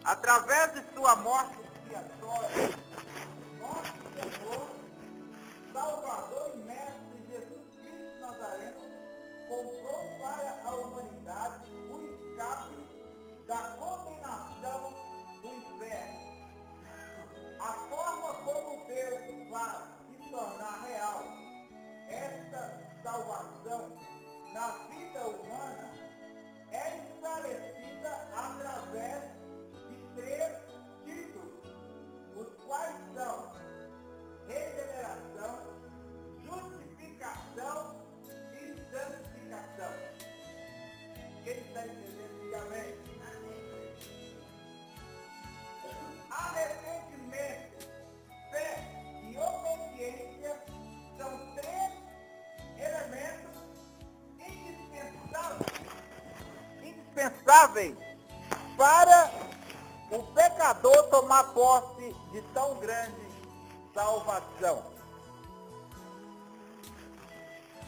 através de sua morte expiatória, nosso Senhor, Salvador e Mestre Jesus Cristo Nazareno, comprou para a humanidade o escape da condenação do inferno. A forma como Deus faz se tornar real esta salvação na vida humana é esclarecida através de 3 títulos, os quais são regeneração, justificação e santificação. Quem está entendendo, diga amém. Arrependimento, fé e obediência são 3 elementos indispensáveis para o pecador tomar posse de tão grande salvação.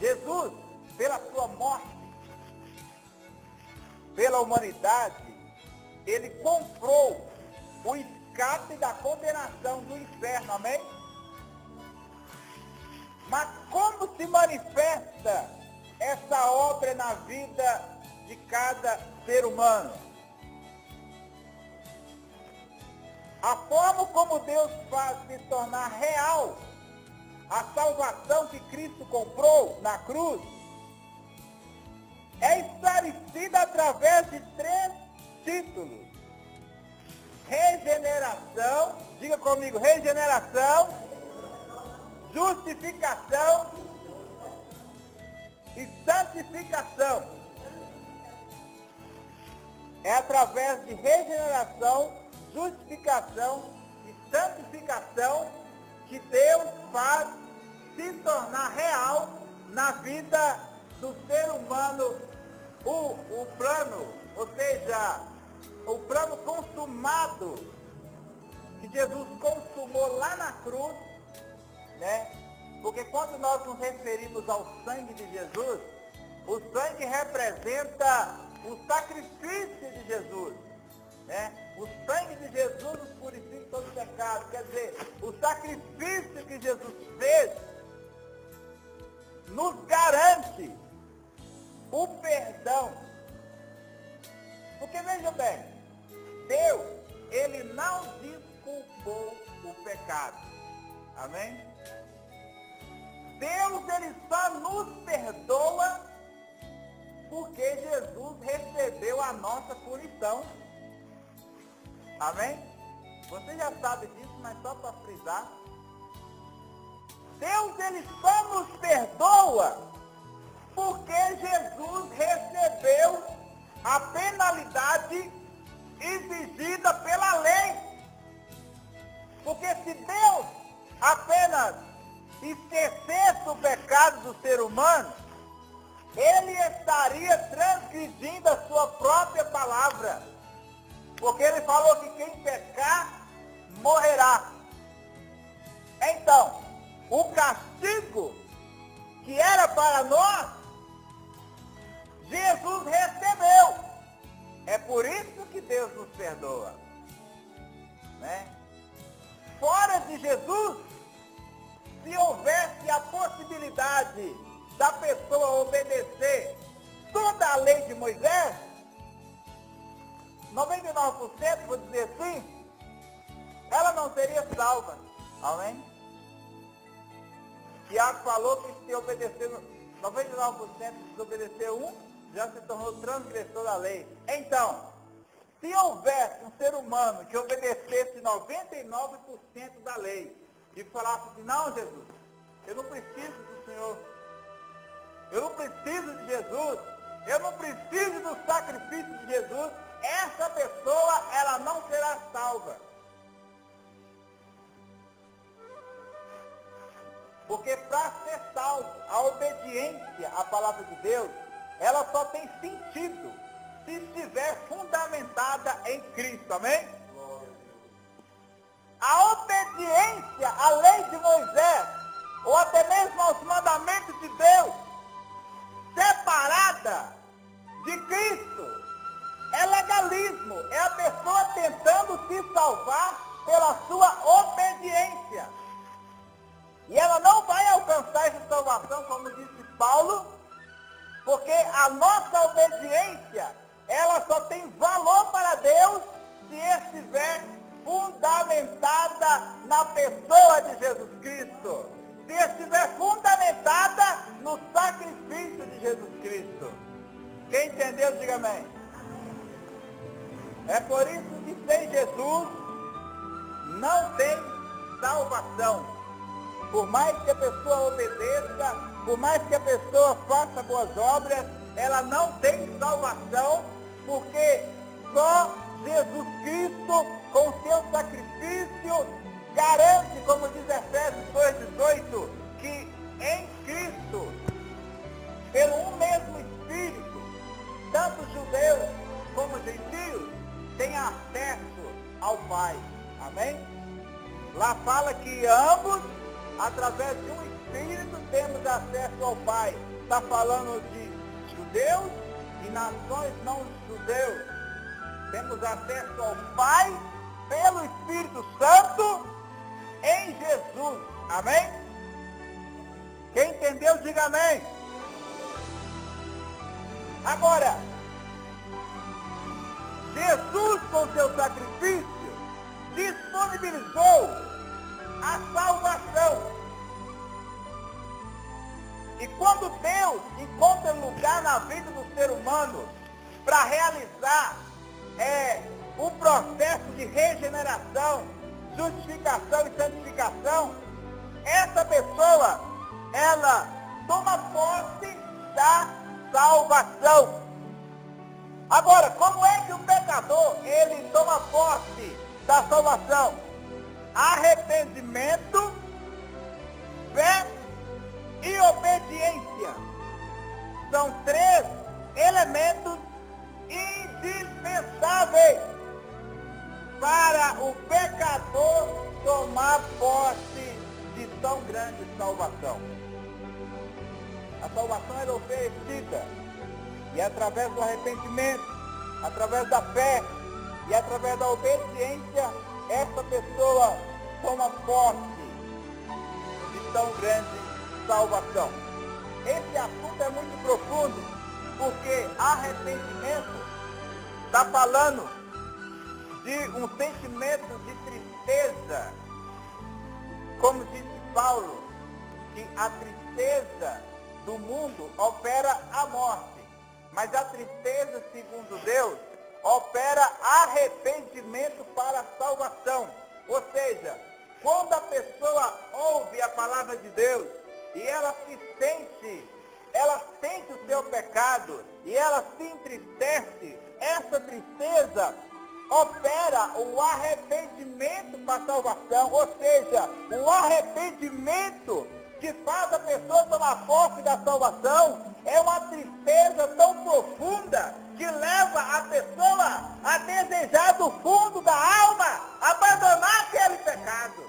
Jesus, pela sua morte, pela humanidade, ele comprou o escape da condenação do inferno, amém? Mas como se manifesta essa obra na vida de cada ser humano? A forma como Deus faz se tornar real a salvação que Cristo comprou na cruz é esclarecida através de 3 títulos. Regeneração, diga comigo, regeneração, justificação e santificação. É através de regeneração, justificação e santificação que Deus faz se tornar real na vida do ser humano o plano, ou seja, o plano consumado que Jesus consumou lá na cruz, né? Porque quando nós nos referimos ao sangue de Jesus, o sangue representa o sacrifício de Jesus, né? O sangue de Jesus nos purifica de todo pecado, quer dizer, o sacrifício que Jesus fez nos garante o perdão. Porque veja bem, Deus, ele não desculpou o pecado. Amém? Deus, ele só nos perdoa porque Jesus recebeu a nossa punição. Amém? Você já sabe disso, mas só para frisar. Deus, ele só nos perdoa porque Jesus recebeu a penalidade exigida pela lei. Porque se Deus apenas esquecesse o pecado do ser humano, ele estaria transgredindo a sua própria palavra. Porque ele falou que quem pecar, morrerá. Então, o castigo que era para nós, Jesus recebeu. É por isso que Deus nos perdoa. Né? Fora de Jesus, se houvesse a possibilidade da pessoa obedecer toda a lei de Moisés, 99%, vou dizer assim, ela não seria salva. Amém? Tiago falou que se obedecer 99%, se obedecer já se tornou transgressor da lei. Então, se houvesse um ser humano que obedecesse 99% da lei e falasse assim, não, Jesus, eu não preciso do Senhor, eu não preciso de Jesus, eu não preciso do sacrifício de Jesus, essa pessoa, ela não será salva. Porque para ser salvo, a obediência à palavra de Deus, ela só tem sentido se estiver fundamentada em Cristo, amém? A obediência à lei de Moisés, ou até mesmo aos mandamentos de Deus, separada de Cristo, é legalismo, é a pessoa tentando salvação, como disse Paulo, porque a nossa obediência, ela só tem valor para Deus se estiver fundamentada na pessoa de Jesus Cristo. Se estiver fundamentada no sacrifício de Jesus Cristo. Quem entendeu, diga amém. É por isso que sem Jesus não tem salvação. Por mais que a pessoa obedeça, por mais que a pessoa faça boas obras, ela não tem salvação, porque só Jesus Cristo, com seu sacrifício, garante, como diz Efésios 2,18, que em Cristo, pelo um mesmo Espírito, tanto judeus como gentios, têm acesso ao Pai. Amém? Lá fala que ambos, através de um Espírito, temos acesso ao Pai. Está falando de judeus e nações não judeus. Temos acesso ao Pai pelo Espírito Santo em Jesus. Amém? Quem entendeu, diga amém. Agora, Jesus, com seu sacrifício, disponibilizou a salvação. E quando Deus encontra lugar na vida do ser humano para realizar o processo de regeneração, justificação e santificação, essa pessoa, ela toma posse da salvação. Agora, como é que o pecador, ele toma posse da salvação? Arrependimento, fé e obediência. São três elementos indispensáveis para o pecador tomar posse de tão grande salvação. A salvação é oferecida, e é através do arrependimento, através da fé e através da obediência, essa pessoa toma posse de tão grande salvação. Esse assunto é muito profundo, porque arrependimento está falando de um sentimento de tristeza. Como disse Paulo, que a tristeza do mundo opera a morte, mas a tristeza, segundo Deus, opera arrependimento para a salvação. Ou seja, quando a pessoa ouve a palavra de Deus e ela sente o seu pecado e ela se entristece, essa tristeza opera o arrependimento para a salvação. Ou seja, o arrependimento que faz a pessoa tomar posse da salvação é uma tristeza tão profunda que leva a pessoa a desejar do fundo da alma abandonar aquele pecado.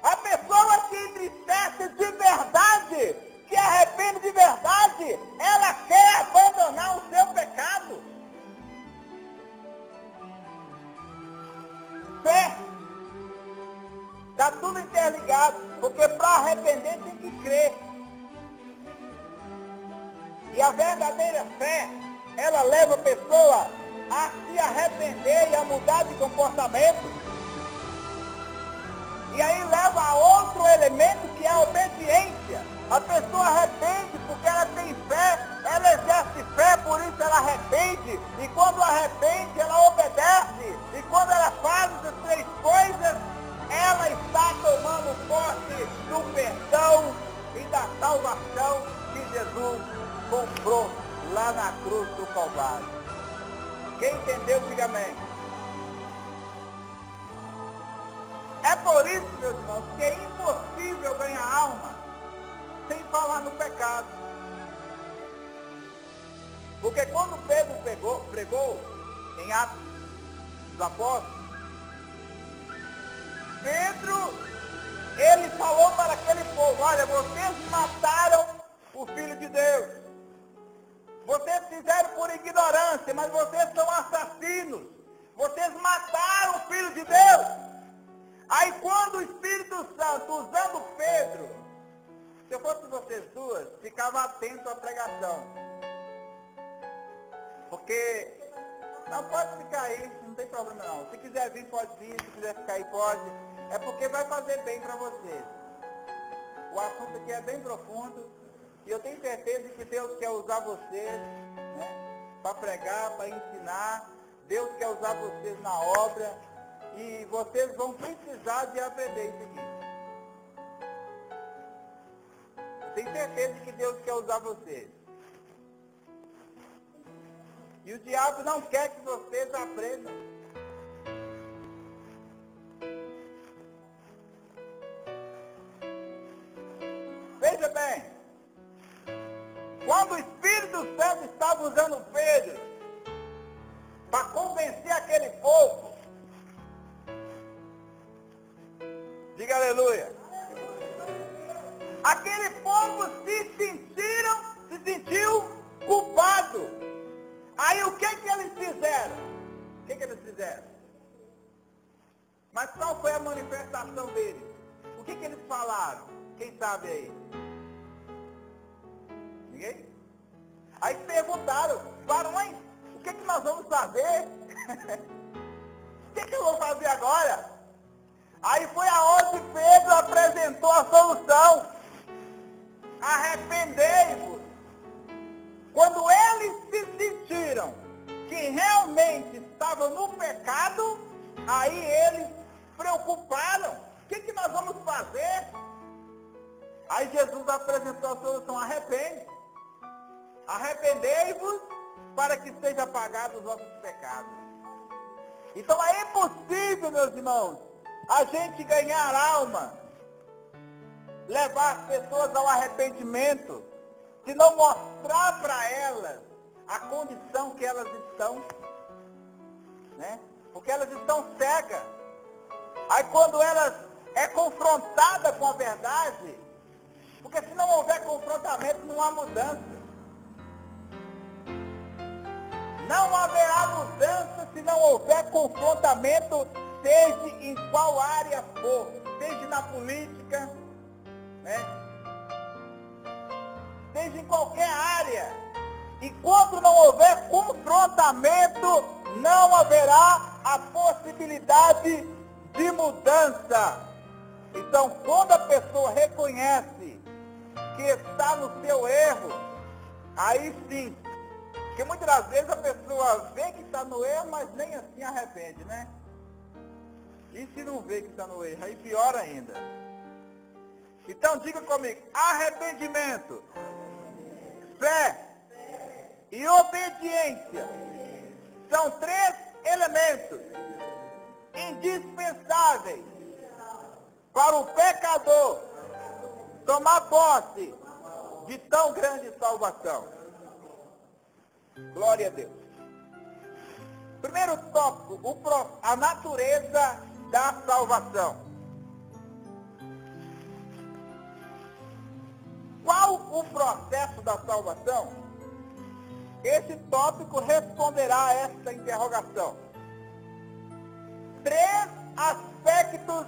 A pessoa que entristece de verdade, que arrepende de verdade, ela quer abandonar o seu pecado. Fé. Está tudo interligado, porque para arrepender tem que crer. E a verdadeira fé, ela leva a pessoa a se arrepender e a mudar de comportamento. E aí leva a outro elemento, que é a obediência. A pessoa arrepende porque ela tem fé, ela exerce fé, por isso ela arrepende. E quando arrepende, ela obedece. E quando ela faz essas três coisas, ela está tomando posse do perdão e da salvação que Jesus comprou lá na cruz do Calvário. Quem entendeu, diga amém. É por isso, meus irmãos, que é impossível ganhar alma sem falar no pecado. Porque quando Pedro pregou em Atos dos Apóstolos, Pedro, ele falou para aquele povo: olha, vocês mataram o Filho de Deus. Vocês fizeram por ignorância, mas vocês são assassinos. Vocês mataram o Filho de Deus. Aí quando o Espírito Santo, usando fosse vocês duas, ficava atento à pregação. Porque não pode ficar aí, não tem problema não. Se quiser vir, pode vir, se quiser ficar aí, pode. É porque vai fazer bem para vocês. O assunto aqui é bem profundo e eu tenho certeza que Deus quer usar vocês, né, para pregar, para ensinar. Deus quer usar vocês na obra e vocês vão precisar de aprender isso aqui. Eu tenho certeza que Deus quer usar vocês. E o diabo não quer que vocês aprendam. Veja bem, quando o Espírito Santo estava usando Pedro para convencer aquele povo, diga aleluia, aquele povo se sentiu culpado. Aí o que eles fizeram? O que eles fizeram? Mas qual foi a manifestação deles? O que eles falaram? Quem sabe aí? Ninguém? Aí perguntaram, mãe, o que nós vamos fazer? O que eu vou fazer agora? Aí foi aonde Pedro apresentou a solução. Arrependei-vos. Quando eles se sentiram que realmente estavam no pecado, aí eles preocuparam. O que nós vamos fazer? Aí Jesus apresentou a solução, arrepende. Arrependei-vos para que seja apagados os vossos pecados. Então é impossível, meus irmãos, a gente ganhar alma, levar as pessoas ao arrependimento, se não mostrar para elas a condição que elas estão, né? Porque elas estão cegas. Aí quando elas é confrontada com a verdade, porque se não houver confrontamento, não há mudança. Não haverá mudança se não houver confrontamento, seja em qual área for, seja na política, né? Seja em qualquer área. E quando não houver confrontamento, não haverá a possibilidade de mudança. Então, quando a pessoa reconhece que está no seu erro, aí sim. Porque muitas das vezes a pessoa vê que está no erro, mas nem assim arrepende, né? E se não vê que está no erro? Aí pior ainda. Então diga comigo, arrependimento, fé e obediência são três elementos indispensáveis para o pecador tomar posse de tão grande salvação. Glória a Deus. Primeiro tópico, a natureza da salvação. Qual o processo da salvação? Esse tópico responderá a esta interrogação. Três aspectos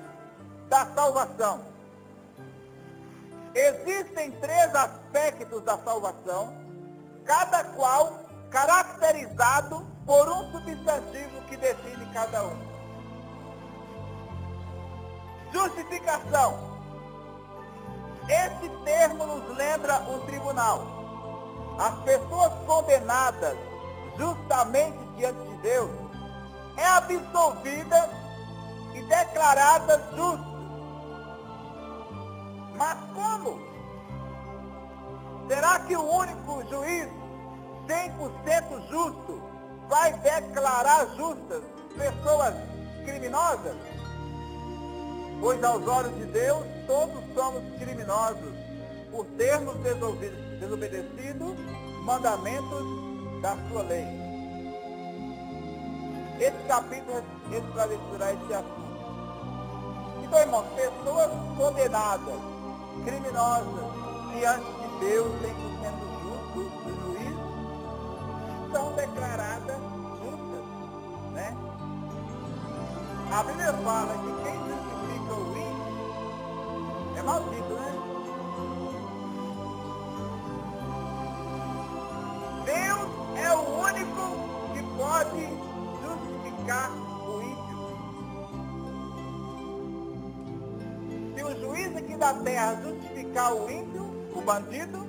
da salvação. Existem três aspectos da salvação, cada qual caracterizado por um substantivo que define cada um. Justificação. Esse termo nos lembra o tribunal. As pessoas condenadas justamente diante de Deus é absolvidas e declaradas justas. Mas como? Será que o único juiz 100% justo vai declarar justas pessoas criminosas? Pois aos olhos de Deus todos somos criminosos por termos desobedecido mandamentos da sua lei. Esse capítulo esclarecerá esse assunto. Então, irmãos, pessoas condenadas, criminosas, diante de Deus, 100% justos, o juiz, são declaradas justas, né? A Bíblia fala que quem justifica o ímpio é maldito, né? aqui da terra justificar o ímpio, o bandido,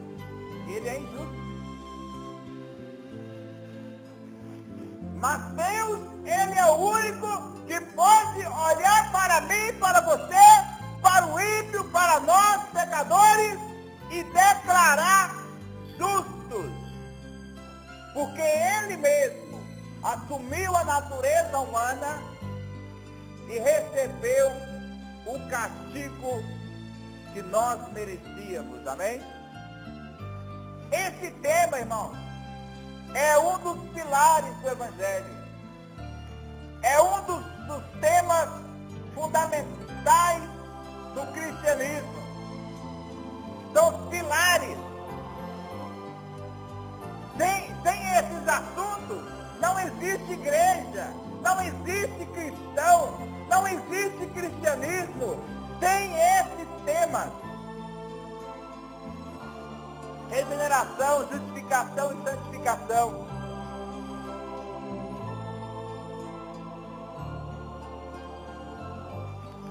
ele é injusto. Mas Deus, ele é o único que pode olhar para mim, para você, para o ímpio, para nós, pecadores, e declarar justos. Porque ele mesmo assumiu a natureza humana e recebeu o castigo que nós merecíamos. Amém? Esse tema, irmãos, é um dos pilares do Evangelho. É um dos temas fundamentais do cristianismo. São os pilares. Sem esses assuntos, não existe igreja, não existe cristão, não existe cristianismo. Sem esses temas. Regeneração, justificação e santificação.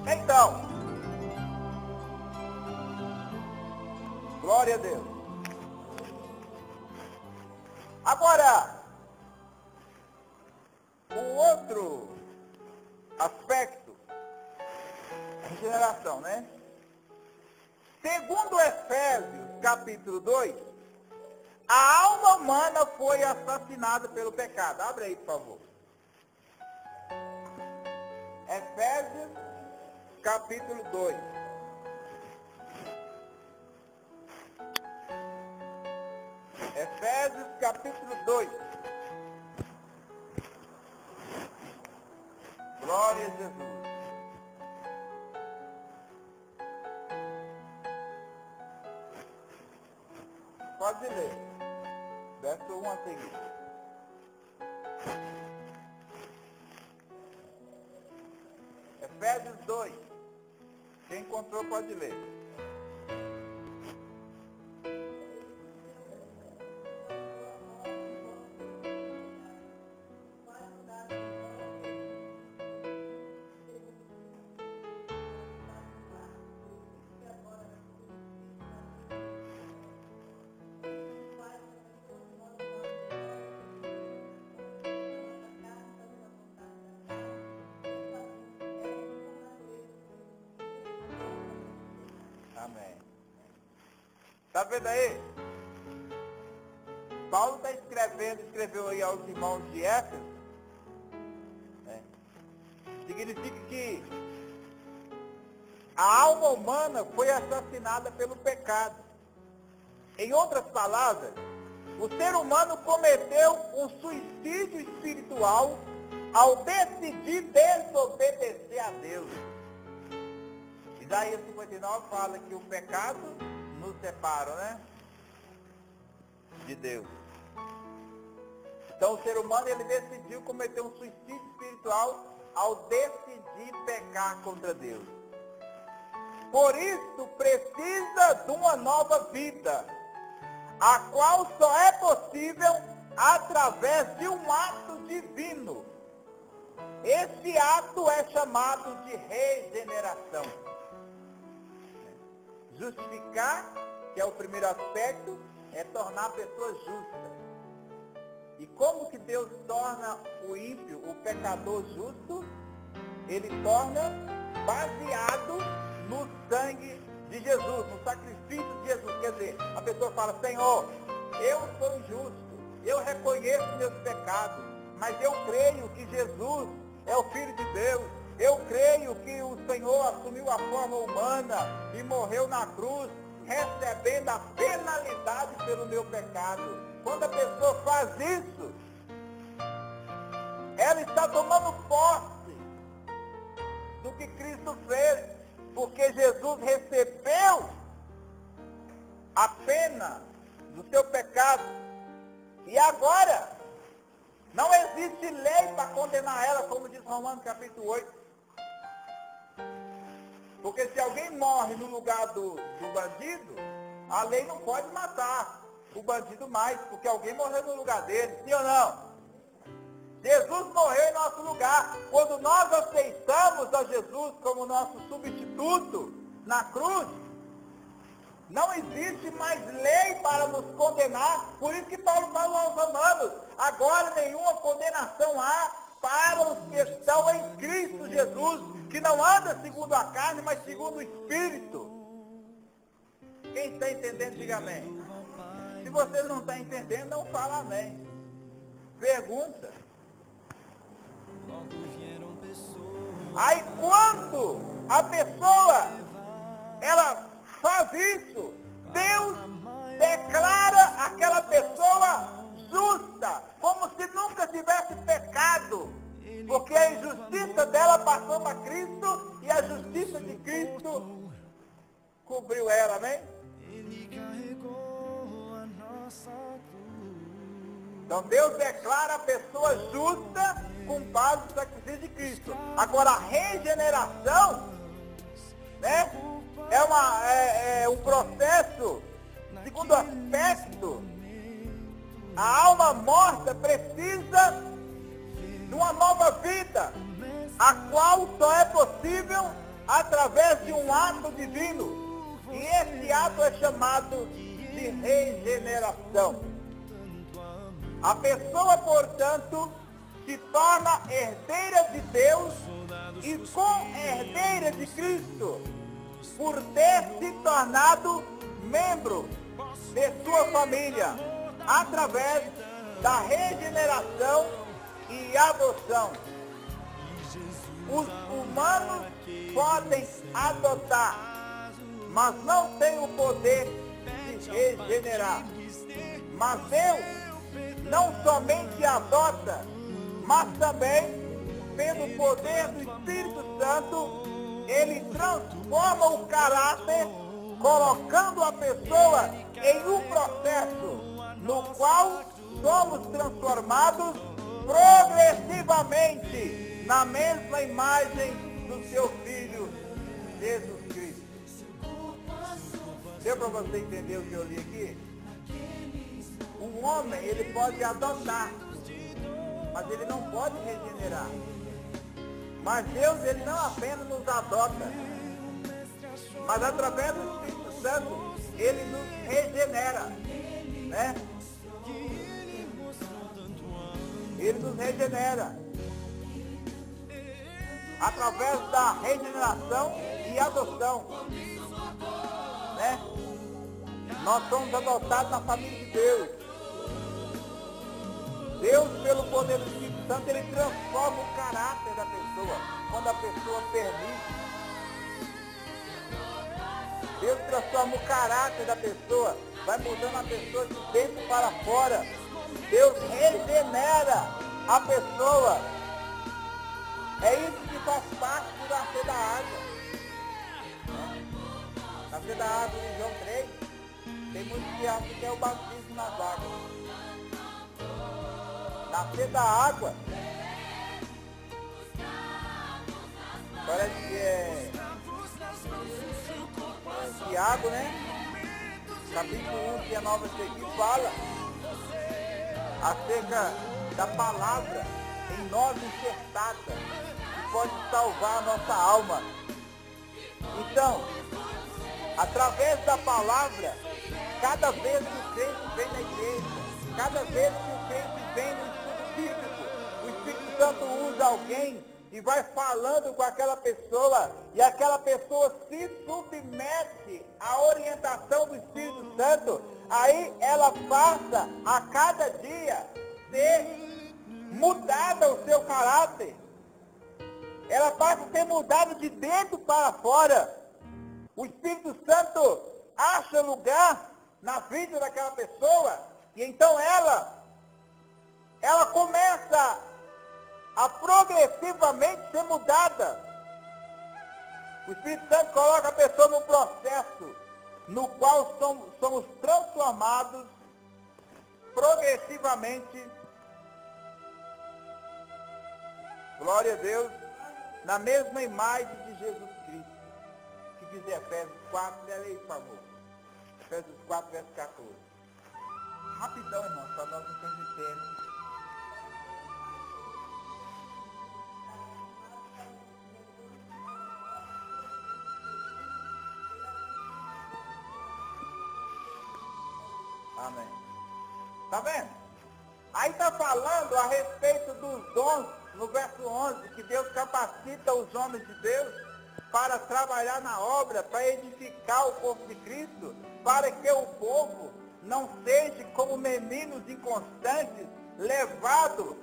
Então, glória a Deus. Agora, o outro aspecto, regeneração, né? Segundo Efésios, capítulo 2, a alma humana foi assassinada pelo pecado. Abre aí, por favor. Efésios, capítulo 2. Efésios, capítulo 2. Glória a Jesus. Pode ler. Verso 1 a seguir. Efésios 2. Quem encontrou pode ler. Amém. Está vendo aí? Paulo está escreveu aí aos irmãos de Éfeso. Significa que a alma humana foi assassinada pelo pecado. Em outras palavras, o ser humano cometeu um suicídio espiritual ao decidir desobedecer a Deus. Isaías 59 fala que o pecado nos separa, né? De Deus. Então o ser humano, ele decidiu cometer um suicídio espiritual ao decidir pecar contra Deus. Por isso precisa de uma nova vida, a qual só é possível através de um ato divino. Esse ato é chamado de regeneração. Justificar, que é o primeiro aspecto, é tornar a pessoa justa. E como que Deus torna o ímpio, o pecador justo? Ele torna baseado no sangue de Jesus, no sacrifício de Jesus. Quer dizer, a pessoa fala: Senhor, eu sou injusto, eu reconheço meus pecados, mas eu creio que Jesus é o Filho de Deus. Eu creio que o Senhor assumiu a forma humana e morreu na cruz, recebendo a penalidade pelo meu pecado. Quando a pessoa faz isso, ela está tomando posse do que Cristo fez, porque Jesus recebeu a pena do seu pecado. E agora, não existe lei para condenar ela, como diz Romanos capítulo 8. Porque se alguém morre no lugar do bandido, a lei não pode matar o bandido mais, porque alguém morreu no lugar dele, sim ou não? Jesus morreu em nosso lugar. Quando nós aceitamos a Jesus como nosso substituto, na cruz, não existe mais lei para nos condenar. Por isso que Paulo fala aos Romanos, agora nenhuma condenação há para os que estão em Cristo Jesus, que não anda segundo a carne, mas segundo o Espírito. Quem está entendendo, diga amém. Se você não está entendendo, não fala amém. Pergunta. Aí quando a pessoa, ela faz isso, Deus declara aquela pessoa justa, como se nunca tivesse pecado, porque a injustiça dela passou para Cristo e a justiça de Cristo cobriu ela, amém? Então Deus declara a pessoa justa com base no sacrifício de Cristo. Agora a regeneração, né, é um processo, segundo aspecto, a alma morta precisa de uma nova vida, a qual só é possível através de um ato divino. E esse ato é chamado de regeneração. A pessoa, portanto, se torna herdeira de Deus e co-herdeira de Cristo, por ter se tornado membro de sua família, através da regeneração e adoção. Os humanos podem adotar, mas não têm o poder de regenerar. Mas Deus não somente adota, mas também, pelo poder do Espírito Santo, Ele transforma o caráter, colocando a pessoa em um processo no qual somos transformados progressivamente na mesma imagem do seu Filho, Jesus Cristo. Deu para você entender o que eu li aqui? Um homem, ele pode adotar, mas ele não pode regenerar. Mas Deus, ele não apenas nos adota, mas através do Espírito Santo, ele nos regenera, né? Ele nos regenera através da regeneração e adoção, né? Nós somos adotados na família de Deus. Deus, pelo poder do Espírito Santo, ele transforma o caráter da pessoa, quando a pessoa permite. Deus transforma o caráter da pessoa, vai mudando a pessoa de dentro para fora. Deus regenera a pessoa. É isso que faz parte do nascer da água. Nascer da água em João 3, tem muitos que acham que é o batismo nas águas. Nascer da água parece que é Tiago, né? Capítulo 1, que é 9 a seguir, fala acerca da palavra em nós enxertada, que pode salvar a nossa alma. Então, através da palavra, cada vez que o crente vem na igreja, cada vez que o crente vem no estudo bíblico, o Espírito Santo usa alguém e vai falando com aquela pessoa, e aquela pessoa se submete à orientação do Espírito Santo, aí ela passa a cada dia ser mudada o seu caráter. Ela passa a ser mudada de dentro para fora. O Espírito Santo acha lugar na vida daquela pessoa, e então ela começa a progressivamente ser mudada. O Espírito Santo coloca a pessoa num processo no qual somos transformados progressivamente, glória a Deus, na mesma imagem de Jesus Cristo. Que diz Efésios 4, lê aí, por favor. Efésios 4, verso 14. Rapidão, irmão, para nós não termos tempo. Amém. Tá vendo? Aí está falando a respeito dos dons, no verso 11, que Deus capacita os homens de Deus para trabalhar na obra, para edificar o corpo de Cristo, para que o povo não seja como meninos inconstantes, levados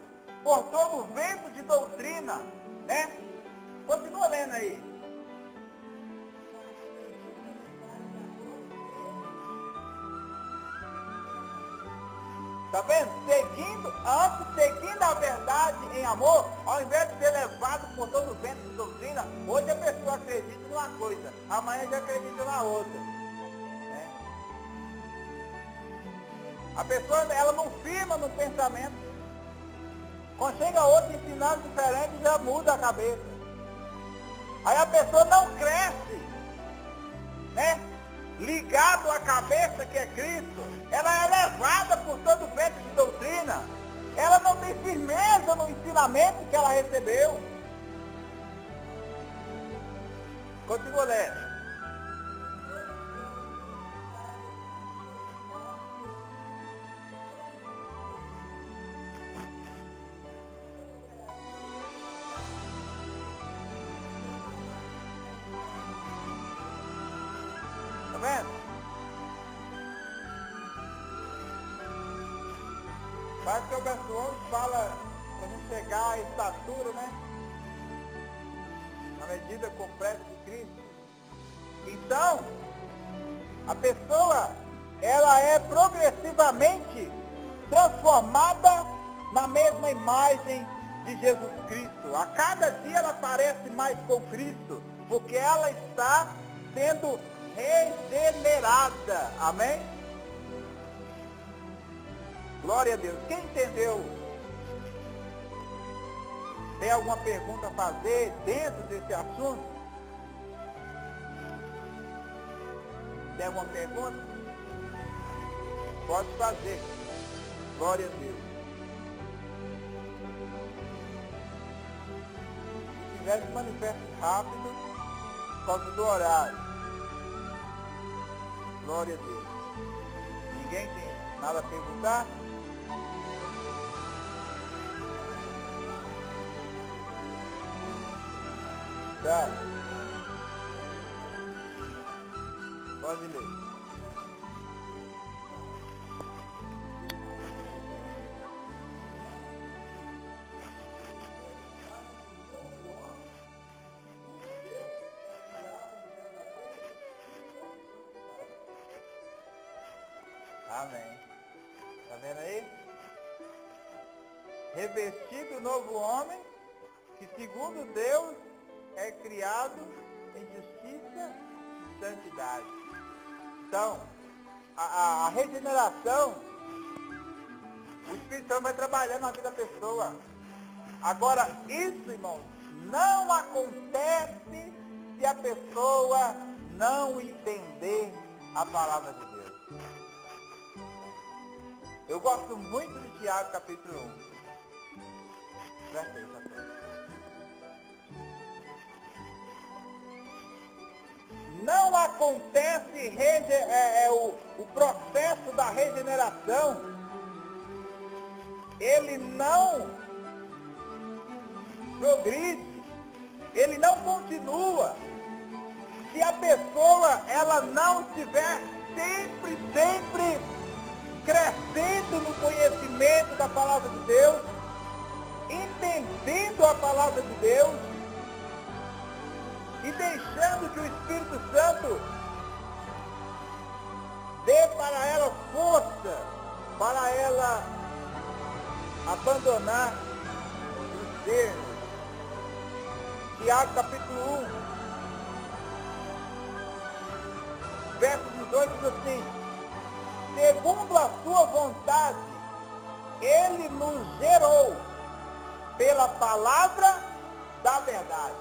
por todo o vento de doutrina, né? Continua lendo aí. Está vendo? Seguindo a verdade em amor, ao invés de ser levado por todo o vento de doutrina, hoje a pessoa acredita numa coisa, amanhã já acredita na outra. Né? A pessoa, ela não firma no pensamento. Quando chega outro ensinando diferente, já muda a cabeça. Aí a pessoa não cresce, né? Ligado à cabeça que é Cristo, ela é levada por todo o vento de doutrina, ela não tem firmeza no ensinamento que ela recebeu. Continua lendo. Tá vendo? Parece que o verso 11 fala para a gente chegar à estatura, né? Na medida completa de Cristo. Então, a pessoa, ela é progressivamente transformada na mesma imagem de Jesus Cristo. A cada dia ela parece mais com Cristo, porque ela está sendo regenerada. Amém? Glória a Deus. Quem entendeu? Tem alguma pergunta a fazer dentro desse assunto? Tem alguma pergunta? Pode fazer. Glória a Deus. Se tiver, se manifeste rápido, por causa do horário. Glória a Deus. Ninguém tem nada a perguntar? Tá. Pode ler. Amém. Tá vendo aí? Revestido o novo homem, que segundo Deus é criado em justiça e santidade. Então, a regeneração, o Espírito Santo vai trabalhando na vida da pessoa. Agora, isso, irmãos, não acontece se a pessoa não entender a palavra de Deus. Eu gosto muito de Tiago, capítulo 1. Presta atenção. Não acontece o processo da regeneração, ele não progride, ele não continua, se a pessoa ela não estiver sempre crescendo no conhecimento da palavra de Deus, entendendo a palavra de Deus, e deixando que o Espírito Santo dê para ela força, para ela abandonar os erros. Tiago capítulo 1, verso 18 diz assim: segundo a sua vontade, ele nos gerou pela palavra da verdade.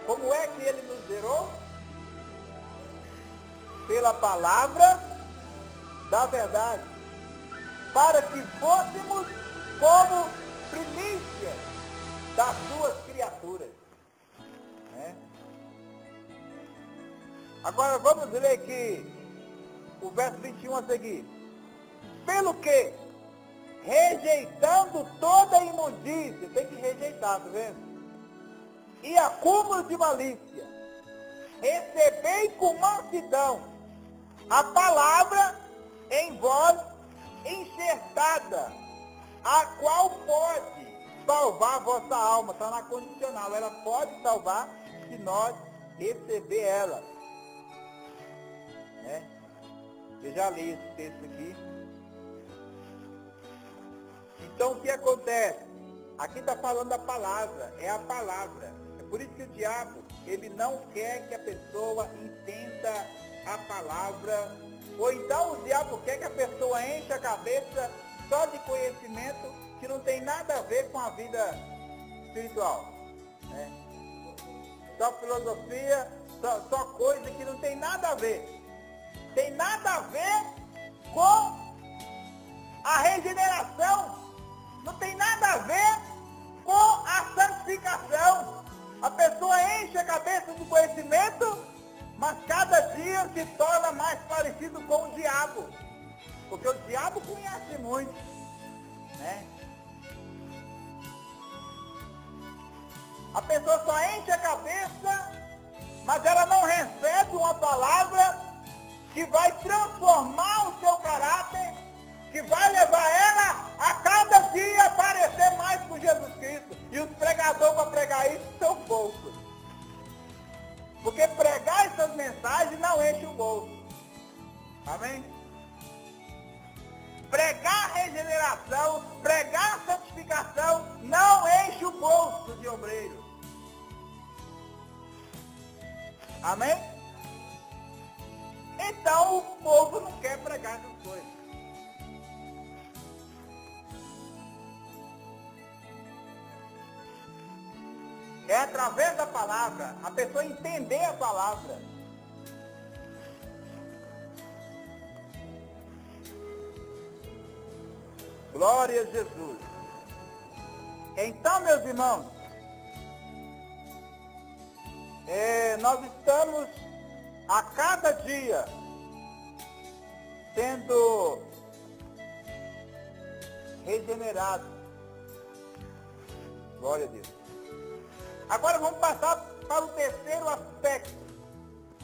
Como é que ele nos gerou? Pela palavra da verdade, para que fôssemos como primícia das suas criaturas. Né? Agora vamos ler aqui o verso 21 a seguir. Pelo que? Rejeitando toda imundícia. Tem que rejeitar, tá vendo? E acúmulo de malícia. Recebei com mansidão a palavra em vós enxertada, a qual pode salvar a vossa alma. Está na condicional. Ela pode salvar se nós receber ela. Né? Eu já li esse texto aqui. Então, o que acontece? Aqui está falando da palavra, é a palavra. É por isso que o diabo, ele não quer que a pessoa entenda a palavra, ou então o diabo quer que a pessoa enche a cabeça só de conhecimento que não tem nada a ver com a vida espiritual. Né? Só filosofia, só coisa que não tem nada a ver. Tem nada a ver com a regeneração. Não tem nada a ver com a santificação. A pessoa enche a cabeça de conhecimento, mas cada dia se torna mais parecido com o diabo. Porque o diabo conhece muito. Né? A pessoa só enche a cabeça, mas ela não recebe uma palavra que vai transformar o seu caráter, que vai levar ela a cada dia a parecer mais com Jesus Cristo. E os pregadores para pregar isso são poucos. Porque pregar essas mensagens não enche o bolso. Amém? Pregar a regeneração, pregar a santificação, não enche o bolso de obreiro. Amém? Então o povo não quer pregar essas coisas. É através da palavra, a pessoa entender a palavra. Glória a Jesus. Então, meus irmãos, nós estamos a cada dia sendo regenerados. Glória a Deus. Agora vamos passar para o terceiro aspecto,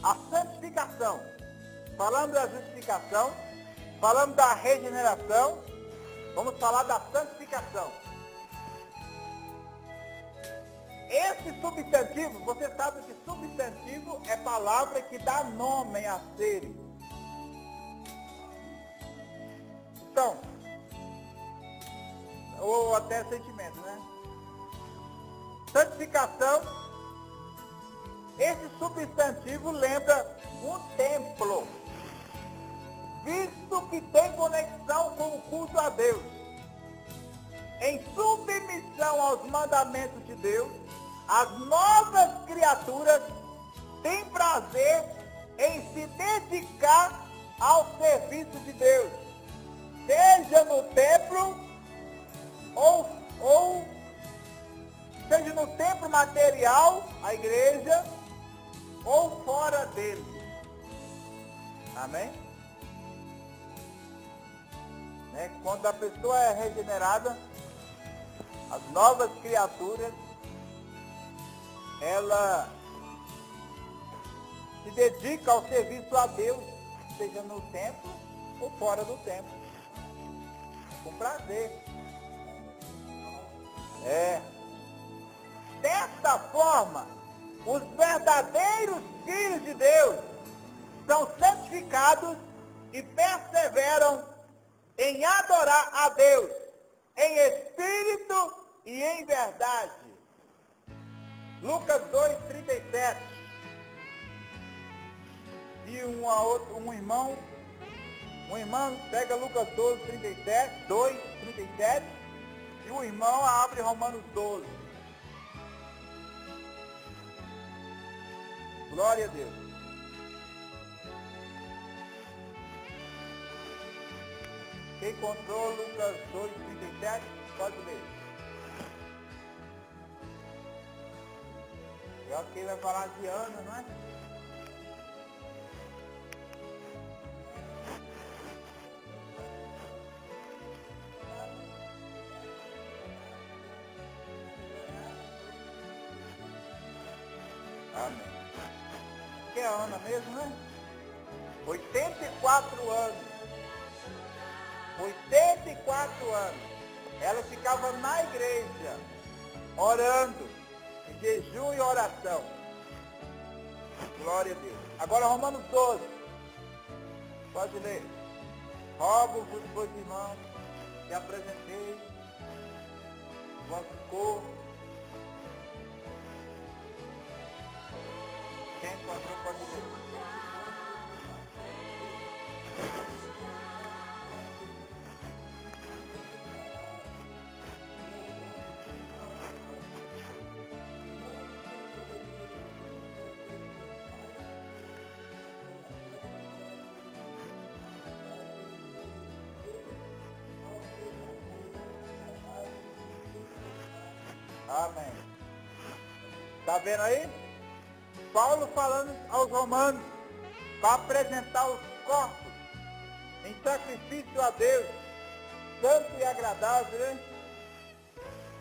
a santificação. Falando da justificação, falando da regeneração, vamos falar da santificação. Esse substantivo, você sabe que substantivo é palavra que dá nome a seres. Então, ou até sentimento, né? Santificação, esse substantivo lembra um templo, visto que tem conexão com o culto a Deus. Em submissão aos mandamentos de Deus, as novas criaturas têm prazer em se dedicar ao serviço de Deus, seja no templo ou seja no templo material, a igreja, ou fora dele. Amém? Né? Quando a pessoa é regenerada, as novas criaturas, ela se dedica ao serviço a Deus, seja no templo ou fora do templo. Com prazer. Desta forma, os verdadeiros filhos de Deus são santificados e perseveram em adorar a Deus, em espírito e em verdade. Lucas 2:37. E um irmão pega Lucas 2:37, e o irmão abre Romanos 12. Glória a Deus. Quem encontrou Lucas 2:37, pode ler. Eu acho que ele vai falar de Ana, não é? que é a Ana mesmo, né? 84 anos. 84 anos. Ela ficava na igreja, orando, em jejum e oração. Glória a Deus. Agora Romanos 12. Pode ler. Rogo-vos, pois, irmãos, que apresentei vosso corpo. Quem encontrou pode ler. Amém. Está vendo aí? Paulo falando aos romanos para apresentar os corpos em sacrifício a Deus, santo e agradável, né?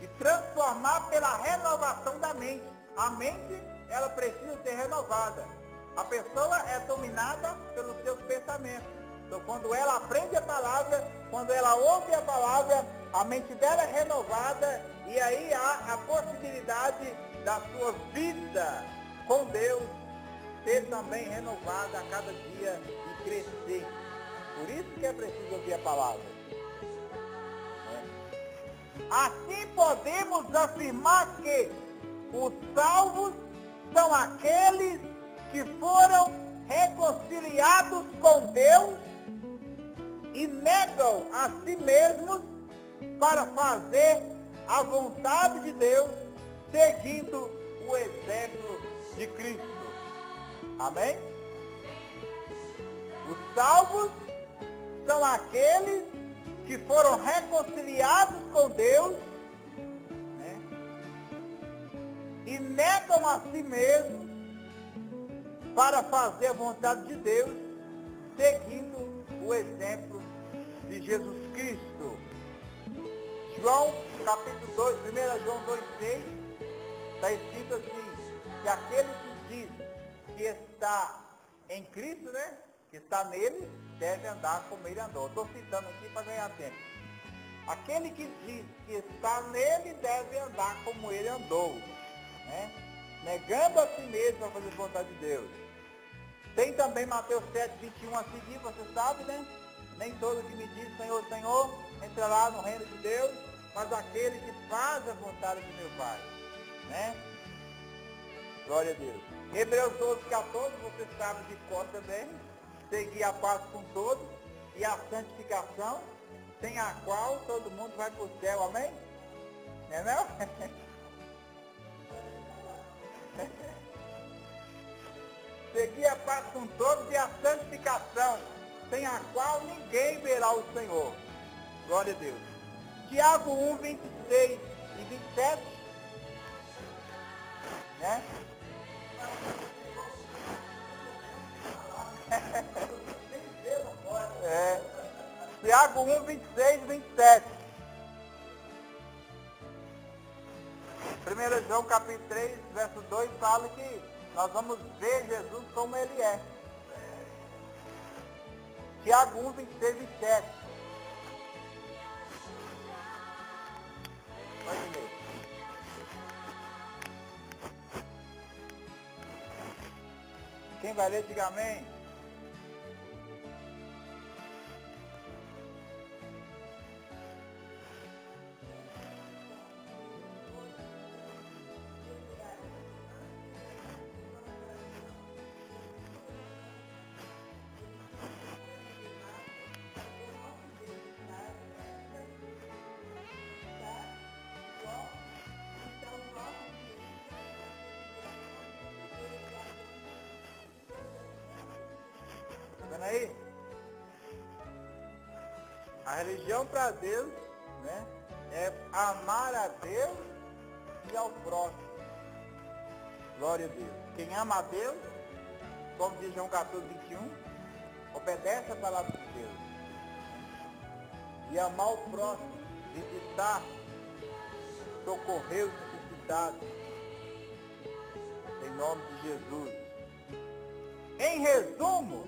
E transformar pela renovação da mente. A mente, ela precisa ser renovada. A pessoa é dominada pelos seus pensamentos. Então, quando ela aprende a palavra, quando ela ouve a palavra, a mente dela é renovada e aí há a possibilidade da sua vida com Deus ser também renovada a cada dia e crescer. Por isso que é preciso ouvir a palavra. Assim podemos afirmar que os salvos são aqueles que foram reconciliados com Deus e negam a si mesmos para fazer a vontade de Deus, seguindo o exemplo de Cristo. Amém? Os salvos são aqueles que foram reconciliados com Deus, né? E negam a si mesmos para fazer a vontade de Deus, seguindo o exemplo de Jesus Cristo. João, capítulo 2, 1 João 2,6, está escrito assim, que aquele que diz que está em Cristo, né, que está nele, deve andar como ele andou. Estou citando aqui para ganhar tempo. Aquele que diz que está nele, deve andar como ele andou, né, negando a si mesmo para fazer a vontade de Deus. Tem também Mateus 7, 21 a seguir, você sabe, né? Nem todo que me diz Senhor, Senhor, entrará no reino de Deus, mas aquele que faz a vontade do meu Pai, né? Glória a Deus. Hebreus 12, 14, você sabe de cor também. Seguir a paz com todos e a santificação, sem a qual todo mundo vai para o céu, amém? Não é não? Seguir a paz com todos e a santificação, sem a qual ninguém verá o Senhor. Glória a Deus. Tiago 1, 26 e 27, né? Tiago 1, 26 e 27. 1 João capítulo 3, verso 2 fala que nós vamos ver Jesus como ele é. Tiago 1, 26 e 27. Pode ler. Quem vai ler, diga amém. Aí, a religião para Deus, né, é amar a Deus e ao próximo. Glória a Deus. Quem ama a Deus, como diz João 14, 21, obedece a palavra de Deus. E amar o próximo, visitar, socorrer os necessitados. Em nome de Jesus. Em resumo,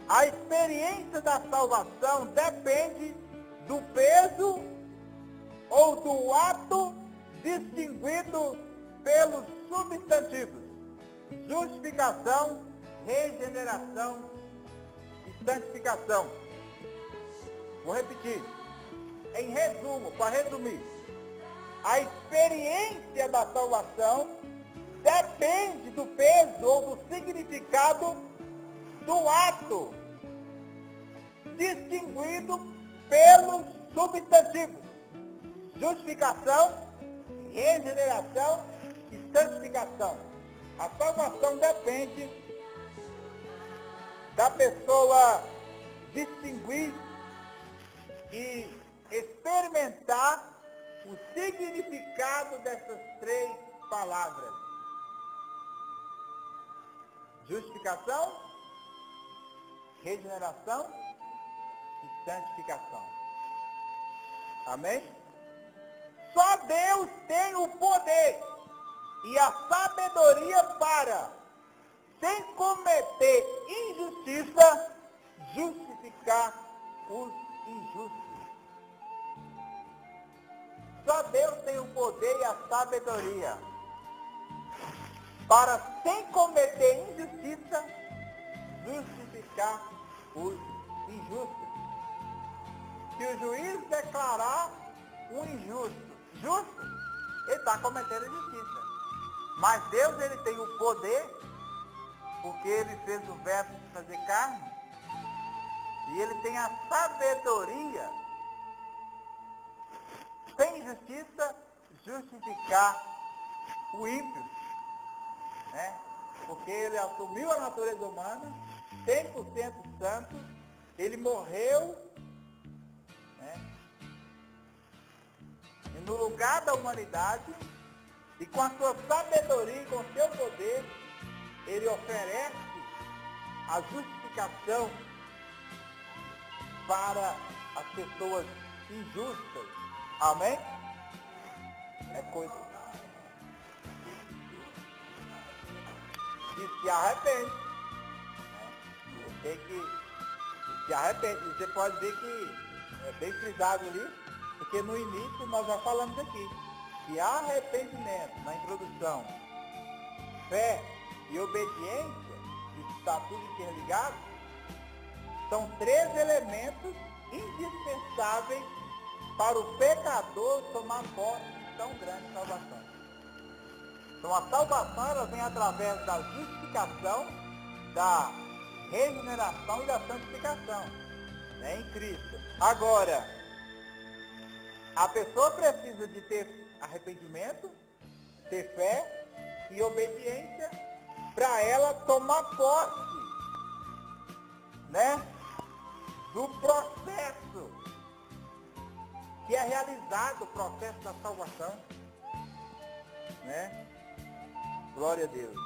a experiência da salvação depende do peso ou do ato distinguido pelos substantivos: justificação, regeneração e santificação. Vou repetir. Em resumo, para resumir, a experiência da salvação depende do peso ou do significado do ato distinguido pelos substantivos: justificação, regeneração e santificação. A salvação depende da pessoa distinguir e experimentar o significado dessas três palavras: justificação, regeneração e santificação. Amém? Só Deus tem o poder e a sabedoria para, sem cometer injustiça, justificar os injustos. Só Deus tem o poder e a sabedoria para, sem cometer injustiça, justificar os injustos. Se o juiz declarar um injusto justo, ele está cometendo injustiça. Mas Deus, ele tem o poder, porque ele fez o verbo de fazer carne, e ele tem a sabedoria, sem justiça, justificar o ímpio, né? Porque ele assumiu a natureza humana, 100% santo, ele morreu, né, no lugar da humanidade, e com a sua sabedoria e com o seu poder, ele oferece a justificação para as pessoas injustas. Amém? É coisa. E se arrepende. Tem que se arrepende. Você pode ver que é bem frisado ali, porque no início nós já falamos aqui que arrependimento, na introdução, fé e obediência, que está tudo interligado, são três elementos indispensáveis para o pecador tomar posse de tão grande salvação. Então a salvação, ela vem através da justificação, da regeneração e da santificação, né, em Cristo. Agora, a pessoa precisa de ter arrependimento, ter fé e obediência para ela tomar posse, né, do processo que é realizado, o processo da salvação, né? Glória a Deus.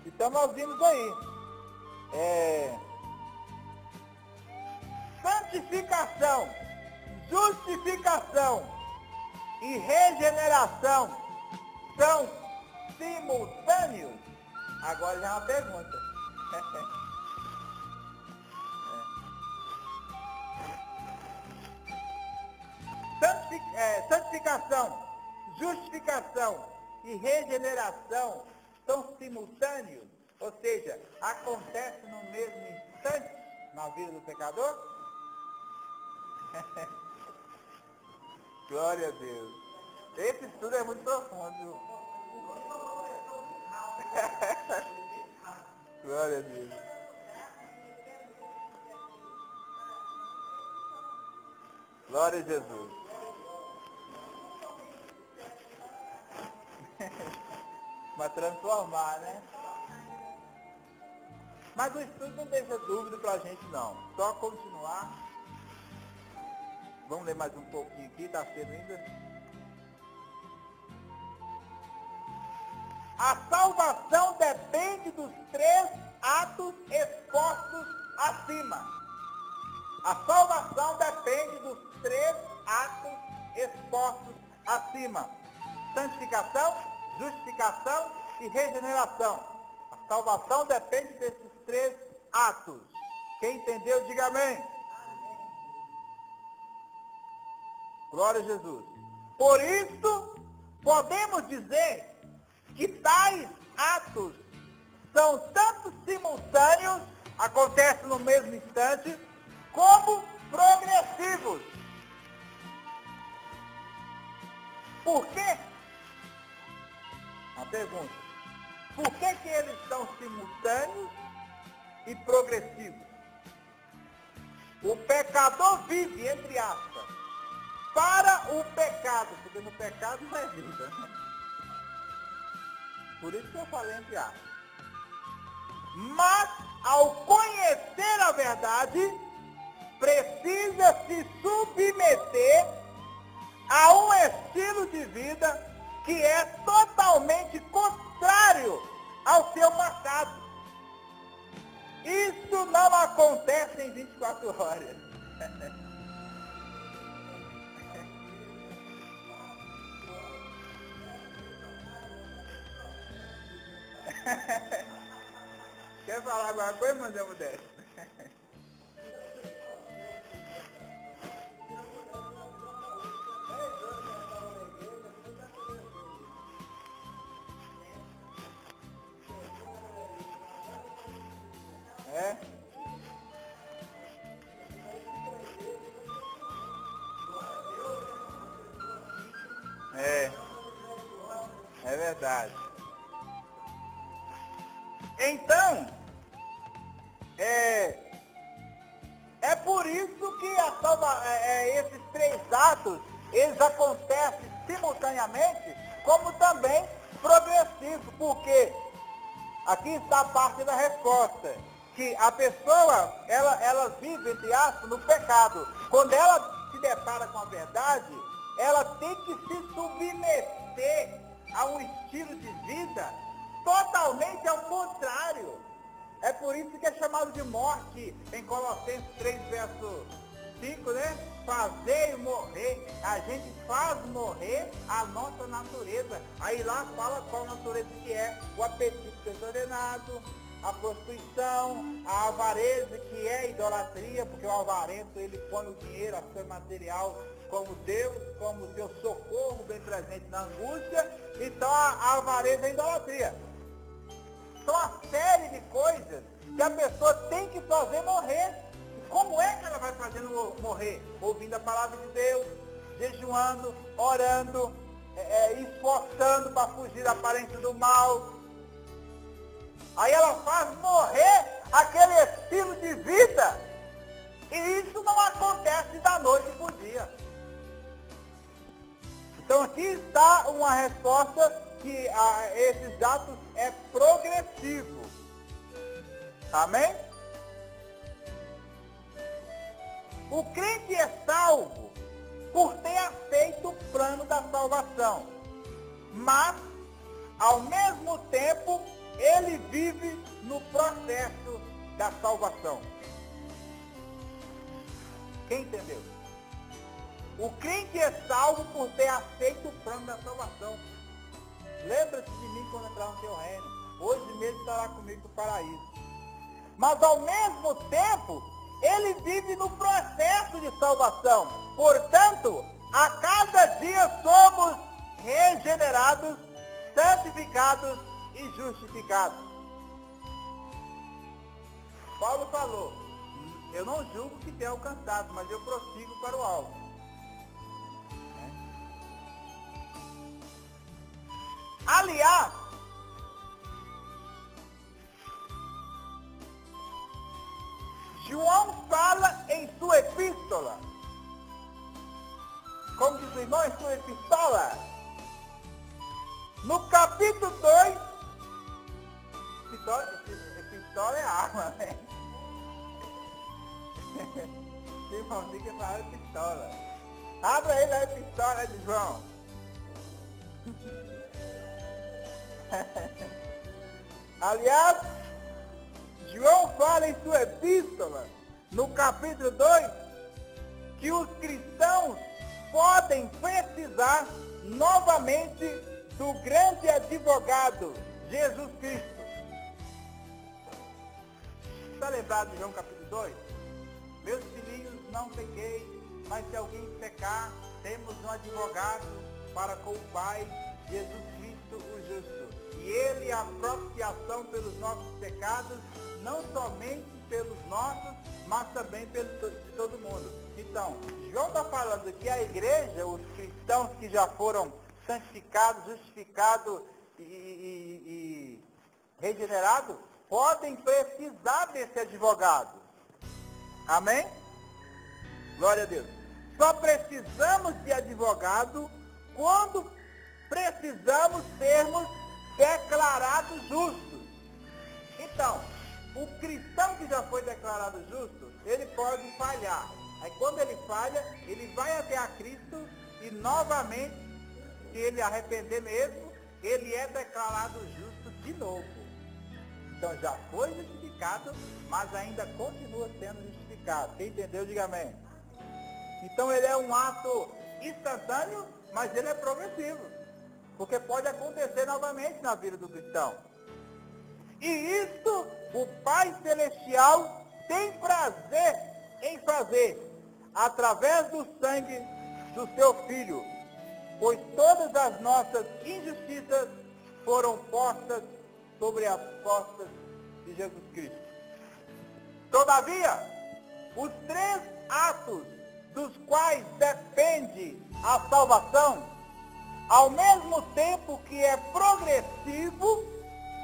Então nós vimos aí, santificação, justificação e regeneração são simultâneos? Agora já é uma pergunta. Santificação, justificação e regeneração são simultâneos? Ou seja, acontece no mesmo instante na vida do pecador? Glória a Deus. Esse estudo é muito profundo. Glória a Deus. Glória a Jesus. Mas transformar, né? Mas o estudo não deixa dúvida pra gente, não. Só continuar. Vamos ler mais um pouquinho aqui, tá cedo ainda. A salvação depende dos três atos expostos acima. A salvação depende dos 3 atos expostos acima: santificação, justificação e regeneração. A salvação depende desses 3 atos. Quem entendeu, diga amém. Glória a Jesus. Por isso, podemos dizer que tais atos são tanto simultâneos, acontecem no mesmo instante, como progressivos. Por quê? Uma pergunta. Por que eles são simultâneos e progressivos? O pecador vive, entre aspas, para o pecado, porque no pecado não é vida. Por isso que eu falei entre aspas. Mas, ao conhecer a verdade, precisa se submeter a um estilo de vida que é totalmente contrário ao seu passado. Isso não acontece em 24 horas. Quer falar alguma coisa, Mandel Modesto? É verdade. Então, é por isso que esses 3 atos, eles acontecem simultaneamente, como também progressivos, porque aqui está a parte da resposta, que a pessoa, ela vive, entre aspas, no pecado. Quando ela se depara com a verdade, ela tem que se submeter a um estilo de vida totalmente ao contrário. É por isso que é chamado de morte em Colossenses 3, verso 5, né? Fazer morrer. A gente faz morrer a nossa natureza. Aí lá fala qual natureza que é: o apetite desordenado, a prostituição, a avareza, que é a idolatria, porque o avarento, ele põe o dinheiro, a coisa material, como Deus, como seu socorro bem presente na angústia. Então a avareza é a idolatria. São uma série de coisas que a pessoa tem que fazer morrer. E como é que ela vai fazendo morrer? Ouvindo a palavra de Deus, jejuando, orando, esforçando para fugir da aparência do mal. Aí ela faz morrer aquele estilo de vida. E isso não acontece da noite para o dia. Então aqui está uma resposta que esses atos é progressivo. Amém? O crente é salvo por ter aceito o plano da salvação. Mas, ao mesmo tempo, ele vive no processo da salvação. Quem entendeu? O crente é salvo por ter aceito o plano da salvação. Lembra-se de mim quando entrar no teu reino. Hoje mesmo estará comigo no paraíso. Mas ao mesmo tempo, ele vive no processo de salvação. Portanto, a cada dia somos regenerados, santificados e justificados. Paulo falou: eu não julgo que tenha alcançado, mas eu prossigo para o alvo. Aliás, João fala em sua epístola. Como diz o irmão, em sua epístola? No capítulo 2, epístola é arma, né? Tem irmãozinho que fala epístola. Abra aí a epístola de João. Aliás, João fala em sua epístola no capítulo 2, que os cristãos podem precisar novamente do grande advogado, Jesus Cristo. Está lembrado de João capítulo 2? Meus filhinhos, não pequeis, mas se alguém pecar, temos um advogado para com o Pai, Jesus Cristo o justo. E ele é a propiciação pelos nossos pecados, não somente pelos nossos, mas também de todo mundo. Então, João está falando que a igreja, os cristãos que já foram santificados, justificados e regenerados, podem precisar desse advogado. Amém? Glória a Deus. Só precisamos de advogado quando precisamos sermos declarados justos. Então, o cristão que já foi declarado justo, ele pode falhar. Aí quando ele falha, ele vai até a Cristo e novamente, se ele arrepender mesmo, ele é declarado justo de novo. Então já foi justificado, mas ainda continua sendo justificado. Quem entendeu, diga amém. Então ele é um ato instantâneo, mas ele é progressivo. Porque pode acontecer novamente na vida do cristão. E isso o Pai Celestial tem prazer em fazer, através do sangue do seu Filho, pois todas as nossas injustiças foram postas sobre as costas de Jesus Cristo. Todavia, os 3 atos dos quais depende a salvação, ao mesmo tempo que é progressivo,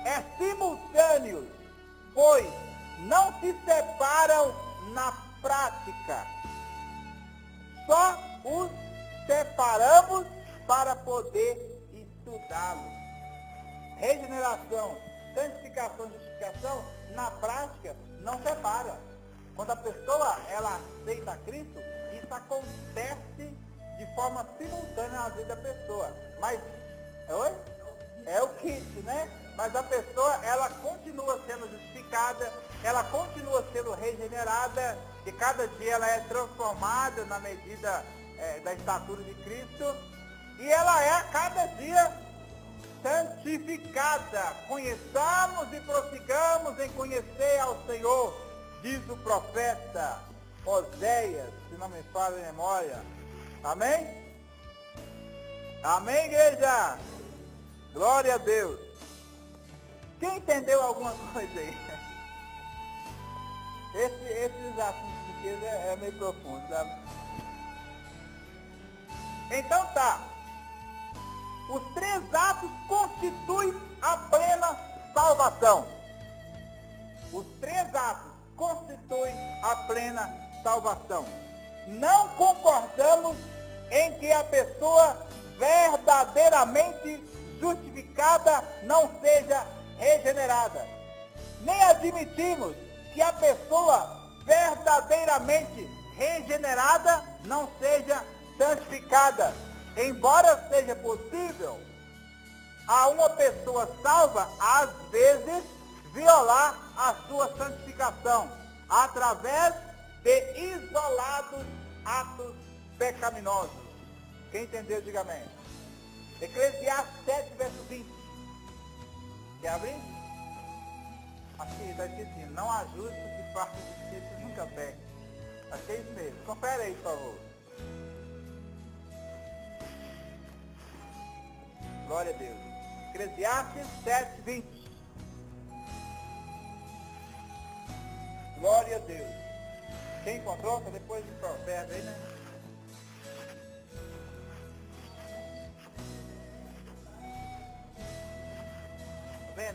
é simultâneo, pois não se separam na prática. Só os separamos para poder estudá-los. Regeneração, santificação e justificação, na prática, não separa. Quando a pessoa ela aceita a Cristo, isso acontece de forma simultânea na vida da pessoa. Mas, é o kit, né? Mas a pessoa, ela continua sendo justificada, ela continua sendo regenerada, e cada dia ela é transformada na medida da estatura de Cristo, e ela é a cada dia santificada. Conheçamos e prossigamos em conhecer ao Senhor, diz o profeta Oséias, se não me falha a memória. Amém? Amém, igreja? Glória a Deus. Quem entendeu alguma coisa aí? Esses assuntos pequenos é meio profundo, sabe? Então tá. Os 3 atos constituem a plena salvação. Os 3 atos constituem a plena salvação. Não concordamos em que a pessoa verdadeiramente justificada não seja regenerada. Nem admitimos que a pessoa verdadeiramente regenerada não seja santificada. Embora seja possível a uma pessoa salva, às vezes, violar a sua santificação através de isolados atos pecaminosos. Quem entendeu, diga amém. Eclesiastes 7, verso 20. Quer abrir? Aqui está escrito assim: não há justo que faça justiça e nunca peque. Acho que é isso mesmo. Confere aí, por favor. Glória a Deus. Eclesiastes 7, 20. Glória a Deus. Quem encontrou? Está depois do provérbio aí, né?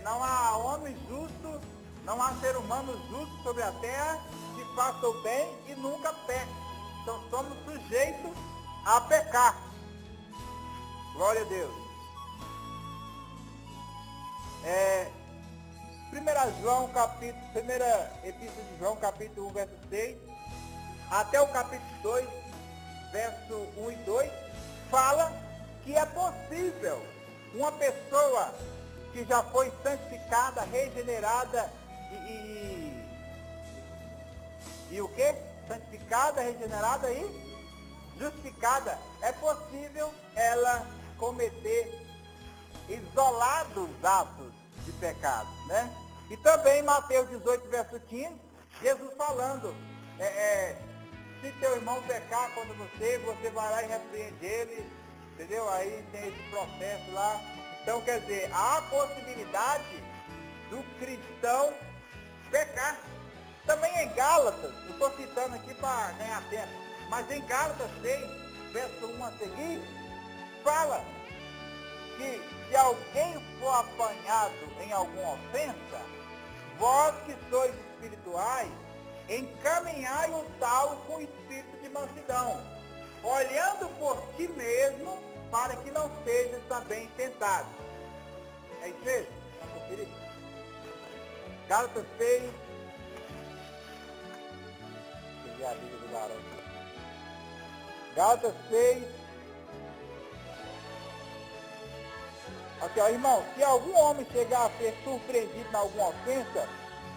Não há homem justo, não há ser humano justo sobre a terra que faça o bem e nunca peque. Então somos sujeitos a pecar. Glória a Deus. 1 Epístola de João, capítulo 1, verso 6, até o capítulo 2, verso 1 e 2, fala que é possível uma pessoa que já foi santificada, regenerada e e o quê? Santificada, regenerada e justificada. É possível ela cometer isolados atos de pecado, né? E também Mateus 18, verso 15, Jesus falando, se teu irmão pecar contra você vai lá e repreende ele, entendeu? Aí tem esse processo lá. Então, quer dizer, há a possibilidade do cristão pecar. Também em Gálatas, eu estou citando aqui para ganhar tempo, mas em Gálatas 6, verso 1 a seguir, fala que se alguém for apanhado em alguma ofensa, vós que sois espirituais, encaminhai o tal com espírito de mansidão, olhando por ti mesmo, para que não sejas também tentado. É isso mesmo? Vamos conferir? Gálatas 6. Deixa eu ver a Bíblia do garoto. Gálatas 6. Aqui, ó, irmão, se algum homem chegar a ser surpreendido em alguma ofensa,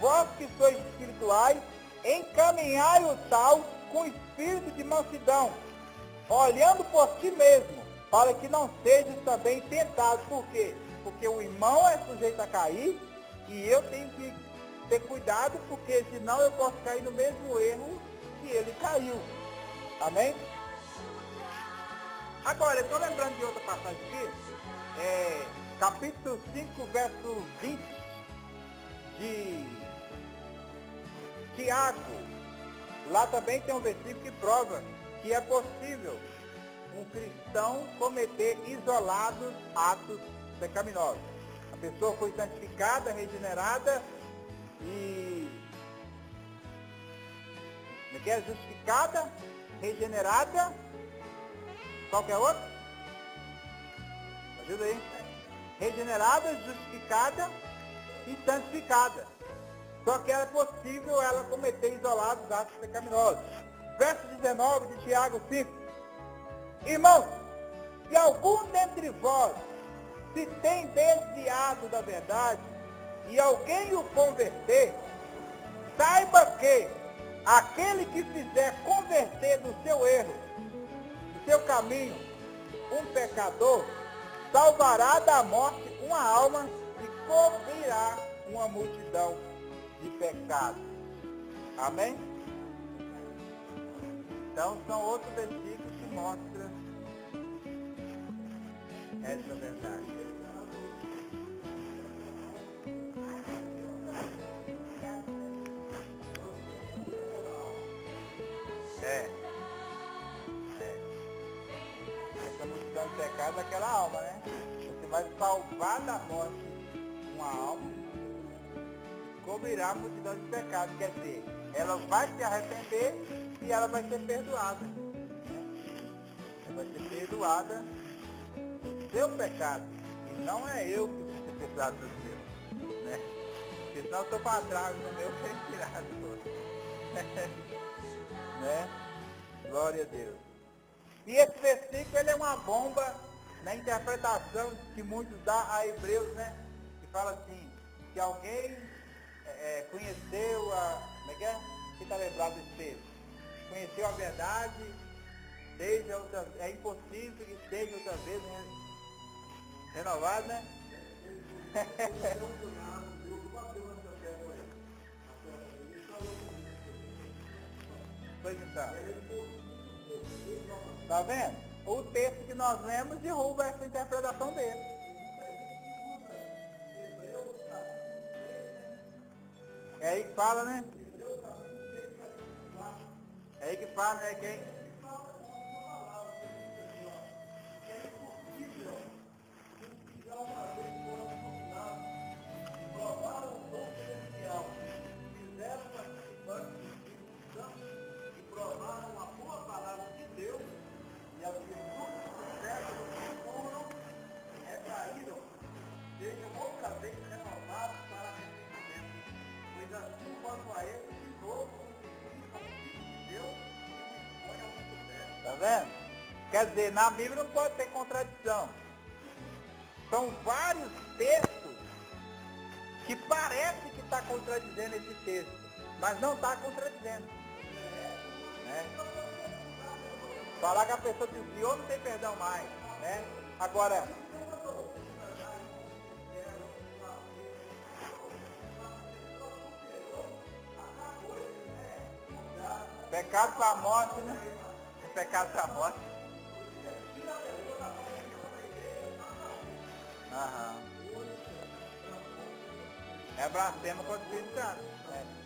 vós que sois espirituais, encaminhai o tal com espírito de mansidão, olhando por ti mesmo, para que não sejas também tentado. Por quê? Porque o irmão é sujeito a cair, e eu tenho que ter cuidado, porque senão eu posso cair no mesmo erro que ele caiu. Amém? Agora, eu estou lembrando de outra passagem aqui, capítulo 5, verso 20, de Tiago. Lá também tem um versículo que prova que é possível um cristão cometer isolados atos pecaminosos. A pessoa foi santificada, regenerada e justificada, regenerada. Qual que é outro? Ajuda aí. Regenerada, justificada e santificada. Só que é possível ela cometer isolados atos pecaminosos. Verso 19 de Tiago 5. Irmãos, se algum dentre vós se tem desviado da verdade e alguém o converter, saiba que aquele que fizer converter do seu erro, do seu caminho, um pecador, salvará da morte uma alma e cobrirá uma multidão de pecados. Amém? Então são outros versículos que mostram essa verdade. Essa multidão de pecados é aquela alma, né? Você vai salvar da morte uma alma e cobrirá a multidão de pecados. Quer dizer, ela vai se arrepender e ela vai ser perdoada. Ela vai ser perdoada do seu pecado. E não é eu que vou ser perdoado dos meus. Né? Porque senão eu estou para trás no meu retirado todo. Né? Glória a Deus. E esse versículo ele é uma bomba na interpretação que muitos dão a Hebreus, né? Que fala assim, que alguém conheceu a... Como é que é? Quem está lembrado desse texto? Conheceu a verdade, é impossível que seja outra vez renovado, né? Pois então. Tá vendo? O texto que nós lemos derruba essa interpretação dele. É aí que fala, né? É aí que fala, né? Quem? Tá vendo? Quer dizer, na Bíblia não pode ter contradição. São vários textos que parece que está contradizendo esse texto, mas não está contradizendo. né? Falar que a pessoa desviou não tem perdão mais, né? Agora, pecado para a morte, né? Pecado para a morte. Aham. É blasfema contra o Espírito Santo. Né?